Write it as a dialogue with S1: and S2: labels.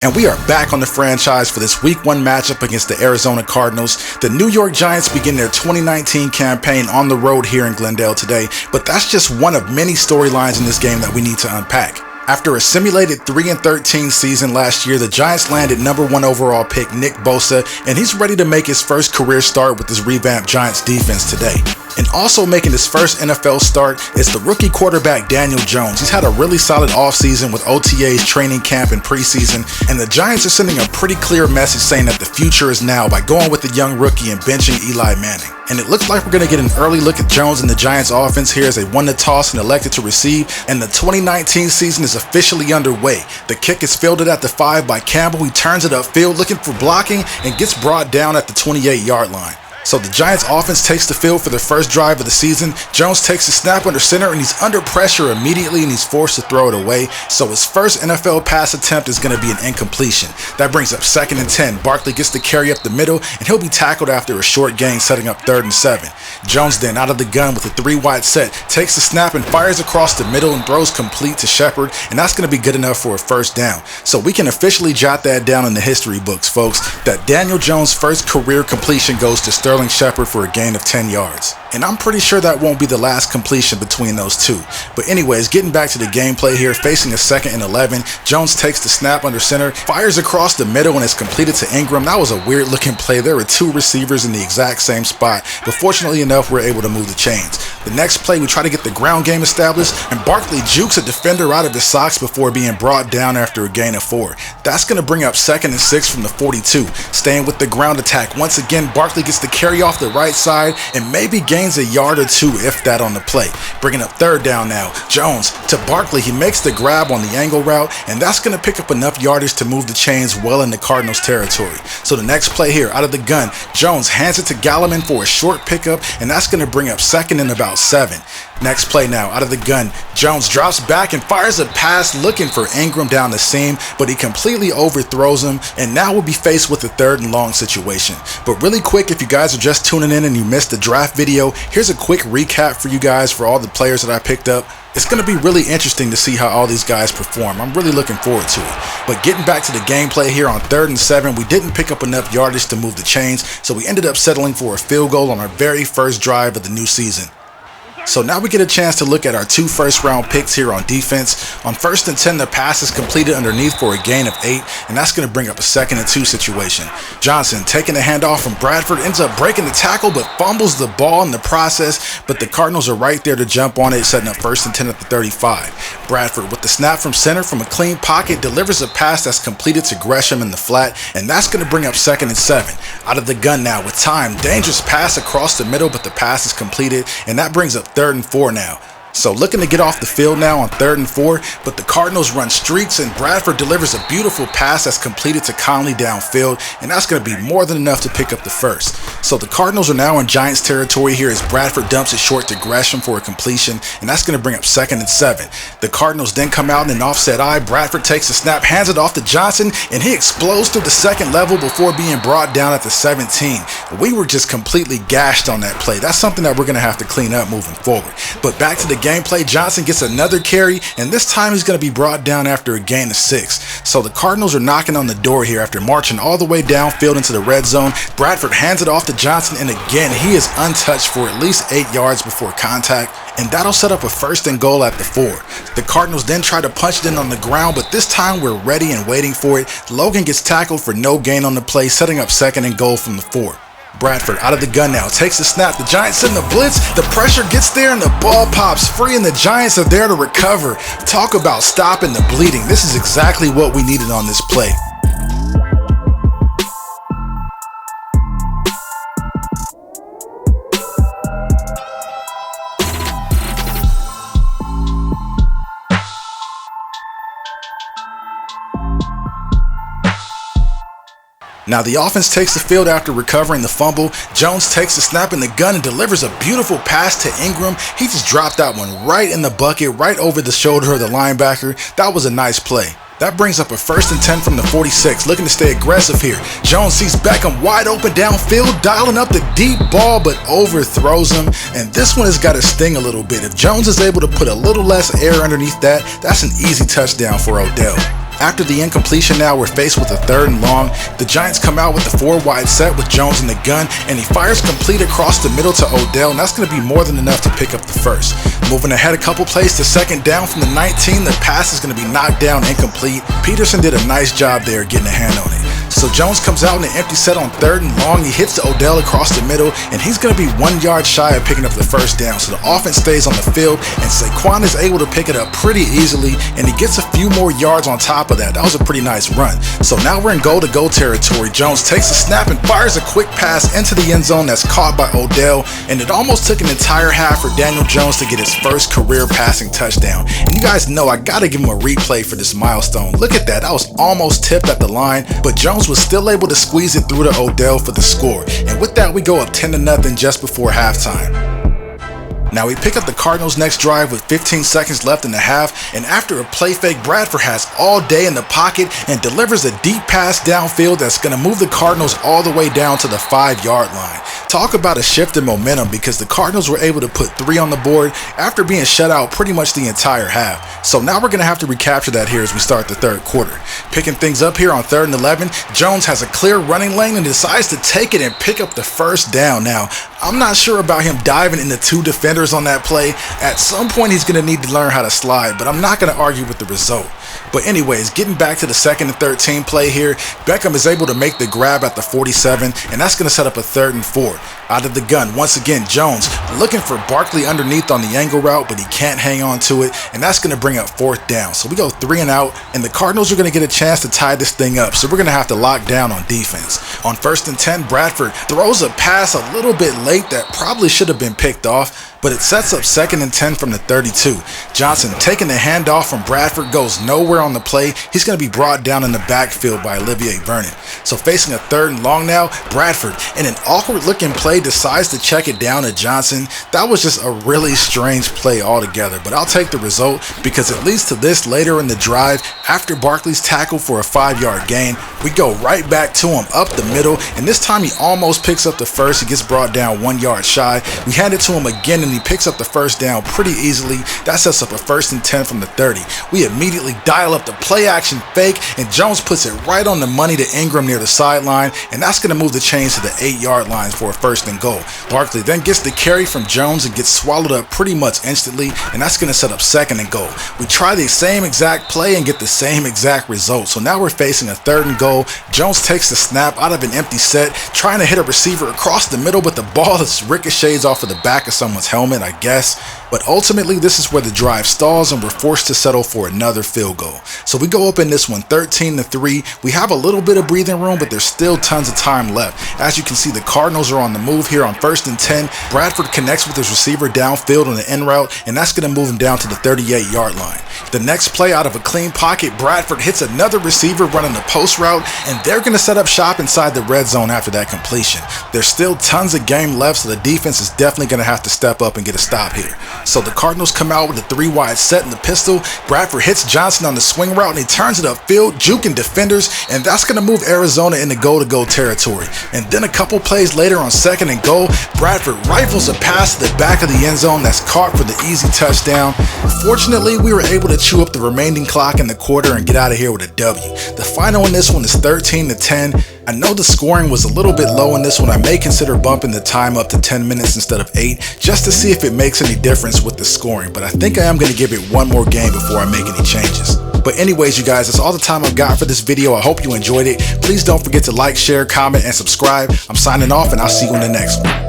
S1: And we are back on the franchise for this Week 1 matchup against the Arizona Cardinals. The New York Giants begin their 2019 campaign on the road here in Glendale today, but that's just one of many storylines in this game that we need to unpack. After a simulated 3-13 season last year, the Giants landed #1 overall pick Nick Bosa, and he's ready to make his first career start with this revamped Giants defense today. And also making his first NFL start is the rookie quarterback Daniel Jones. He's had a really solid offseason with OTAs, training camp, and preseason, and the Giants are sending a pretty clear message saying that the future is now by going with the young rookie and benching Eli Manning. And it looks like we're going to get an early look at Jones and the Giants offense here as they won the toss and elected to receive, and the 2019 season is officially underway. The kick is fielded at the 5 by Campbell. He turns it upfield looking for blocking and gets brought down at the 28-yard line. So the Giants offense takes the field for the first drive of the season. Jones takes the snap under center and he's under pressure immediately and he's forced to throw it away. So his first NFL pass attempt is going to be an incompletion. That brings up 2nd and 10. Barkley gets the carry up the middle and he'll be tackled after a short gain, setting up 3rd and 7. Jones then out of the gun with a 3-wide set, takes the snap and fires across the middle and throws complete to Shepard, and that's going to be good enough for a first down. So we can officially jot that down in the history books, folks, that Daniel Jones' first career completion goes to Sterling Shepard for a gain of 10 yards. And I'm pretty sure that won't be the last completion between those two. But anyways, getting back to the gameplay here, facing a 2nd and 11, Jones takes the snap under center, fires across the middle, and is completed to Ingram. That was a weird looking play. There were 2 receivers in the exact same spot, but fortunately enough, we're able to move the chains. The next play, we try to get the ground game established, and Barkley jukes a defender out of his socks before being brought down after a gain of 4. That's going to bring up 2nd and 6 from the 42. Staying with the ground attack, once again, Barkley gets the carry off the right side and maybe gains a yard or 2, if that, on the play. Bringing up 3rd down now. Jones to Barkley. He makes the grab on the angle route, and that's going to pick up enough yardage to move the chains well into Cardinals territory. So the next play here, out of the gun, Jones hands it to Galliman for a short pickup, and that's going to bring up 2nd and about 7. Next play now, out of the gun, Jones drops back and fires a pass looking for Ingram down the seam, but he completely overthrows him, and now we'll be faced with a 3rd and long situation. But really quick, if you guys are just tuning in and you missed the draft video, here's a quick recap for you guys for all the players that I picked up. It's going to be really interesting to see how all these guys perform. I'm really looking forward to it. But getting back to the gameplay here on 3rd and 7, we didn't pick up enough yardage to move the chains, so we ended up settling for a field goal on our very first drive of the new season. So now we get a chance to look at our 2 first-round picks here on defense. On 1st and 10, the pass is completed underneath for a gain of 8, and that's going to bring up a 2nd and 2 situation. Johnson taking the handoff from Bradford, ends up breaking the tackle, but fumbles the ball in the process, but the Cardinals are right there to jump on it, setting up 1st and 10 at the 35. Bradford with the snap from center from a clean pocket delivers a pass that's completed to Gresham in the flat, and that's going to bring up 2nd and 7. Out of the gun now with time, dangerous pass across the middle, but the pass is completed, and that brings up 3rd and 4 now. So looking to get off the field now on 3rd and 4, but the Cardinals run streaks and Bradford delivers a beautiful pass that's completed to Conley downfield, and that's going to be more than enough to pick up the first. So the Cardinals are now in Giants territory here as Bradford dumps it short to Gresham for a completion, and that's going to bring up 2nd and 7. The Cardinals then come out in an offset eye. Bradford takes the snap, hands it off to Johnson, and he explodes through the 2nd level before being brought down at the 17. We were just completely gashed on that play. That's something that we're going to have to clean up moving forward. But back to the gameplay, Johnson gets another carry, and this time he's going to be brought down after a gain of 6. So the Cardinals are knocking on the door here after marching all the way downfield into the red zone. Bradford hands it off to Johnson, and again he is untouched for at least 8 yards before contact, and that'll set up a 1st and goal at the 4. The Cardinals then try to punch it in on the ground, but this time we're ready and waiting for it. Logan gets tackled for no gain on the play, setting up 2nd and goal from the 4. Bradford out of the gun now, takes the snap, the Giants send the blitz, the pressure gets there and the ball pops free and the Giants are there to recover. Talk about stopping the bleeding. This is exactly what we needed on this play. Now the offense takes the field after recovering the fumble. Jones takes the snap in the gun and delivers a beautiful pass to Ingram. He just dropped that one right in the bucket, right over the shoulder of the linebacker. That was a nice play. That brings up a 1st and 10 from the 46, looking to stay aggressive here. Jones sees Beckham wide open downfield, dialing up the deep ball, but overthrows him. And this one has got to sting a little bit. If Jones is able to put a little less air underneath that, that's an easy touchdown for Odell. After the incompletion now, we're faced with a 3rd and long. The Giants come out with the 4 wide set with Jones in the gun, and he fires complete across the middle to Odell, and that's going to be more than enough to pick up the first. Moving ahead a couple plays to 2nd down from the 19, the pass is going to be knocked down incomplete. Peterson did a nice job there getting a hand on it. So Jones comes out in an empty set on 3rd and long. He hits Odell across the middle, and he's going to be 1 yard shy of picking up the first down. So the offense stays on the field, and Saquon is able to pick it up pretty easily, and he gets a few more yards on top of that. That was a pretty nice run. So now we're in goal-to-goal territory. Jones takes a snap and fires a quick pass into the end zone that's caught by Odell, and it almost took an entire half for Daniel Jones to get his first career passing touchdown. And you guys know I got to give him a replay for this milestone. Look at that. That was almost tipped at the line, but Jones was still able to squeeze it through to Odell for the score. And with that, we go up 10-0 just before halftime. Now we pick up the Cardinals' next drive with 15 seconds left in the half, and after a play fake, Bradford has all day in the pocket and delivers a deep pass downfield that's going to move the Cardinals all the way down to the 5-yard line. Talk about a shift in momentum, because the Cardinals were able to put 3 on the board after being shut out pretty much the entire half. So now we're going to have to recapture that here as we start the 3rd quarter. Picking things up here on 3rd and 11, Jones has a clear running lane and decides to take it and pick up the first down. Now, I'm not sure about him diving into 2 defenders on that play. At some point he's going to need to learn how to slide, but I'm not going to argue with the result. But anyways, getting back to the 2nd and 13 play here, Beckham is able to make the grab at the 47, and that's going to set up a 3rd and 4. Out of the gun, once again, Jones looking for Barkley underneath on the angle route, but he can't hang on to it, and that's going to bring up 4th down. So we go 3 and out, and the Cardinals are going to get a chance to tie this thing up, so we're going to have to lock down on defense. On 1st and 10, Bradford throws a pass a little bit late that probably should have been picked off, but it sets up 2nd and 10 from the 32. Johnson taking the handoff from Bradford goes nowhere on the play. He's going to be brought down in the backfield by Olivier Vernon. So facing a 3rd and long now, Bradford, in an awkward looking play, decides to check it down to Johnson. That was just a really strange play altogether, but I'll take the result, because it leads to this later in the drive. After Barkley's tackle for a 5-yard gain, we go right back to him up the middle, and this time he almost picks up the first. He gets brought down 1 yard shy. We hand it to him again, and he picks up the first down pretty easily. That sets up a 1st and 10 from the 30. We immediately dial up the play action fake, and Jones puts it right on the money to Ingram near the sideline, and that's going to move the chains to the 8-yard line for a 1st and goal. Barkley then gets the carry from Jones and gets swallowed up pretty much instantly, and that's going to set up 2nd and goal. We try the same exact play and get the same exact result. So now we're facing a 3rd and goal. Jones takes the snap out of an empty set, trying to hit a receiver across the middle, but the ball just ricochets off of the back of someone's helmet, I guess. But ultimately, this is where the drive stalls, and we're forced to settle for another field goal. So we go up in this one 13-3. We have a little bit of breathing room, but there's still tons of time left. As you can see, the Cardinals are on the move here on 1st and 10. Bradford connects with his receiver downfield on the end route, and that's going to move him down to the 38-yard line. The next play, out of a clean pocket, Bradford hits another receiver running the post route, and they're going to set up shop inside the red zone after that completion. There's still tons of game left, so the defense is definitely going to have to step up and get a stop here. So the Cardinals come out with a 3 wide set in the pistol. Bradford hits Johnson on the swing route, and he turns it upfield, juking defenders, and that's going to move Arizona into goal-to-goal territory. And then a couple plays later on 2nd and goal, Bradford rifles a pass to the back of the end zone that's caught for the easy touchdown. Fortunately, we were able to chew up the remaining clock in the quarter and get out of here with a W. The final in this one is 13-10. I know the scoring was a little bit low in this one. I may consider bumping the time up to 10 minutes instead of 8, just to see if it makes any difference with the scoring, but I think I am going to give it one more game before I make any changes. But anyways, you guys, that's all the time I've got for this video. I hope you enjoyed it. Please don't forget to like, share, comment, and subscribe. I'm signing off, and I'll see you in the next one.